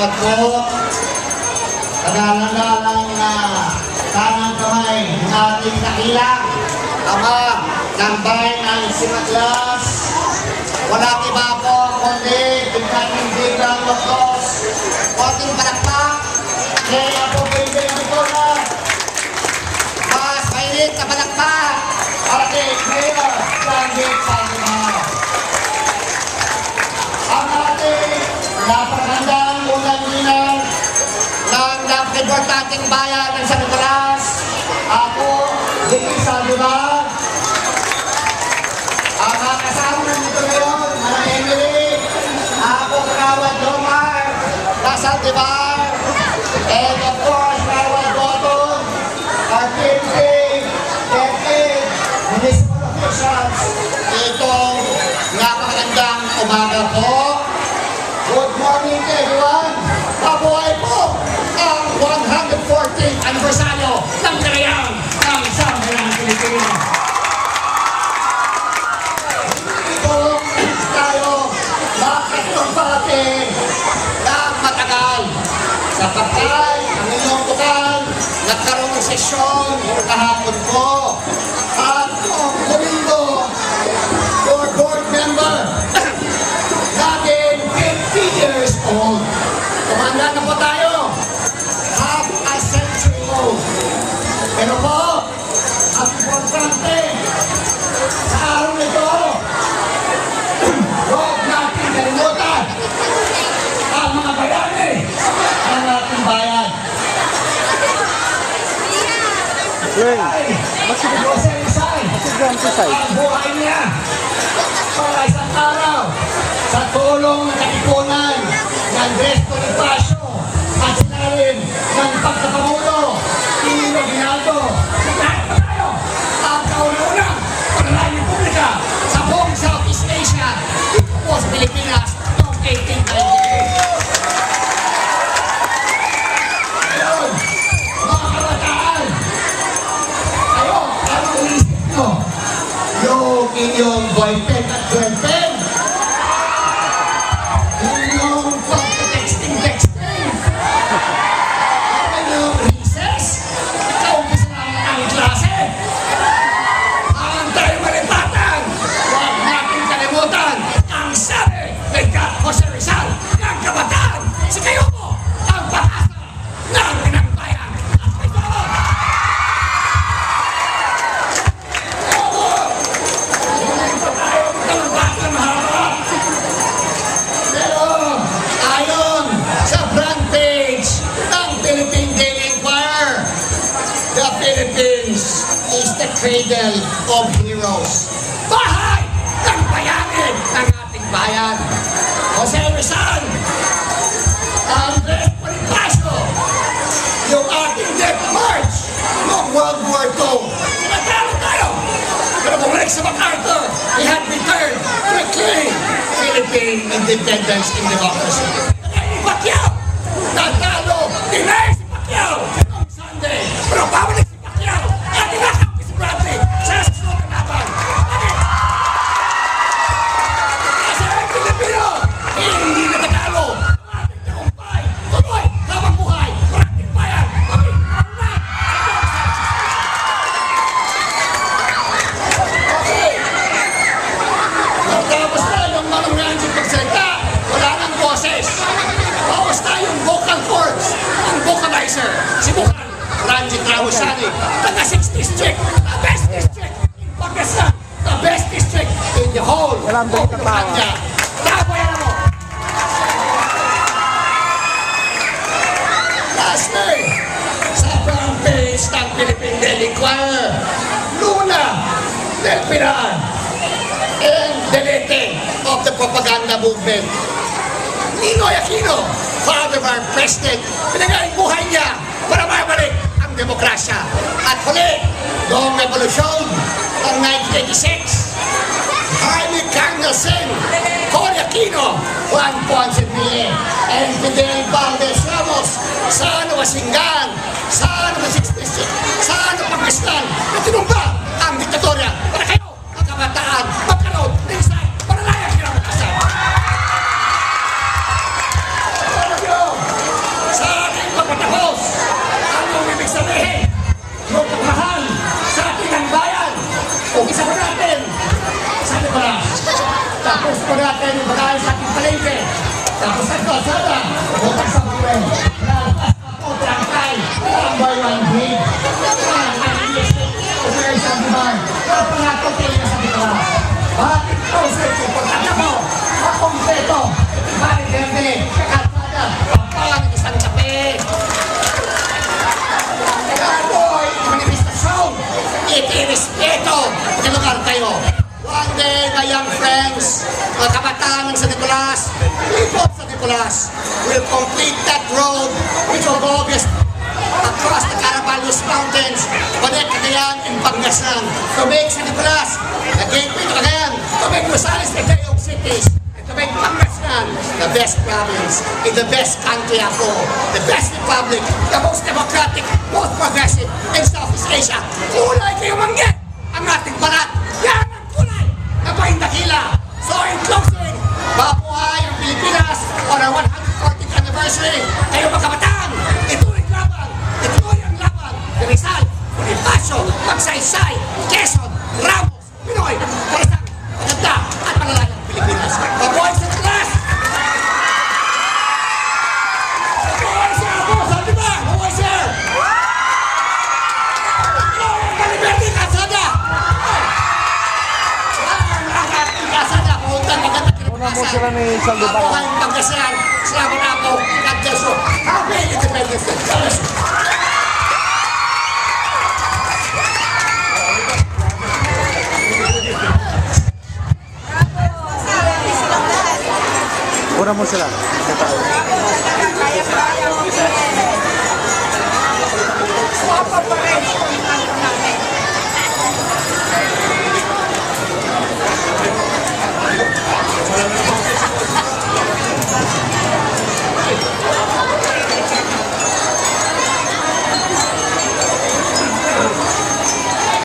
Salamat po. Kadalang-dalang kanang kamay ng ating dakilang ama ng bayan ng Simatlas. Walang iba po kundi Bigkaning Biglang Locos. Konting palakpak kay Apo Bigay Nicolas. Mas mainit na palakpak para kay Mayor Sandy Panginoon. Ang ating napakagandang unang-inang ng napaka-importanteng bayan ng San Nicolas. Ako, Vicky Saldivar. Ang mga kasama nito ngayon, Manang Emily, ako, Kawad Romar, Saldivar, and of course, Kawad Boton, our PMK, municipal officials. Itong napakagandang umaga po. Good morning to everyone. Mabuhay po ang 114th anibersaryo ng karayaan ng Sambayanang Pilipinas. Ito tayo makatumpate ng matagal sa kapal ang inyong tukal nagkaroon ng sesyon kahapon po. At kung Domingo, your board member, natin 50 years old. Tumanda na po tayo. Half a century old. Pero po, ang importante sa araw nito, huwag natin kalimutan ang mga bayani ng ating bayan. Ang buhay niya para isang araw sa tulong ng katipunan ng Andres Bonifacio at sinalim ng pagkapangulo Pino Ginaldo. Lahat pa tayo ang kauna-unang panalangin publika sa buong Southeast Asia dito po sa Pilipinas noong 1898. Ngayon, mga kabataan, kayo, anong inisip nyo? Yung inyong boyfriend at girlfriend? Inyong pagka-texting-texting? Inyong recess? Kaumpisa lang ang klase? Ang tayo malipatan? Huwag natin kalimutan ang sabi ni Jose Rizal ng kabataan. Si kayo po ang pag-asa ng pinagbayan. At ito! Pero ayon sa front page ng Philippine Daily Inquirer, the Philippines is the cradle of heroes. Bahay ng bayanin ng ating bayan. Jose Rizal, Andres Bonifacio, yung ating death march noong World War II. Natalo tayo! Pero bumalik sa MacArthur, he had returned to claim Philippine independence and democracy. Kaya Pacquiao, natalo, dinay si Pacquiao noong Sunday. Pero pabalik si Pacquiao at inakampi si Bradley sa susunod na laban. Kasi ang Pilipino, hindi natatalo. Ang ating tagumpay, tuloy, habang buhay, maraming bayan, maging una. Okay. Tapos na yung marungan sa pagsalita, wala nang boses. Tapos na yung vocal cords, ang vocalizer, si Bukal, Ranjit Ramusani, taga 6th District, the best district in Pakistan, the best district in the whole of Kanya. Tabo yan mo! Lastly, sa front page ng Philippine Daily Inquirer, Luna del Piran, and the leading of the propaganda movement. Ninoy Aquino, father of our president, pinagaling buhay niya para mabalik ang demokrasya. At huli, noong revolusyon ng 1986, Jaime Cardinal Sen, Cory Aquino, Juan Ponce Enrile, and Fidel Valdez Ramos, saan Wasingan, saan 6th District, saan Pakistan, na tinumba ang diktatorya para kayo, ang kabataan, magkaroon ng isang panalayan kinabukasan. big. Where is the demand? Kapalato kayo na sa Nicolas. Bakit closer to pagkata mo? Makompleto. Bari verde. Kakalsada. Pampang isang kape. Kagoy. Manifestasyon. Iti-respeto. Kalugar kayo. One day, my young friends, mga kabataan ng San Nicolas, lipot sa Nicolas, will complete that road which will go across the Caraballos Mountains, connect Cagayan and Pangasinan, to make San Nicolas the gateway to Cagayan, to make Rosales the Cayong cities, and to make Pangasinan the best province, in the best country ako, the best republic, the most democratic, most progressive in Southeast Asia. Kulay kayo manggit! Ang ating balat! Yan ang kulay! Napahin dakila! So in closing, mabuhay ang Pilipinas on our 140th anniversary. Kayo mga kabataan, ituloy laban, ituloy ang laban. Rizal, Bonifacio, Magsaysay, Quezon, Ramos, Pinoy, for isang maganda at malalayang Pilipinas. Mabuhay sa class! Mabuhay sir! Saan di ba? Mabuhay sir! Mabuhay ang Baliberte Kasada! Kasada, puhutan, maganda kinabukasan. Mabuhay ang Pangasinan, salamat ako, God bless you. Happy Independence Day! God bless you. Una mo sila.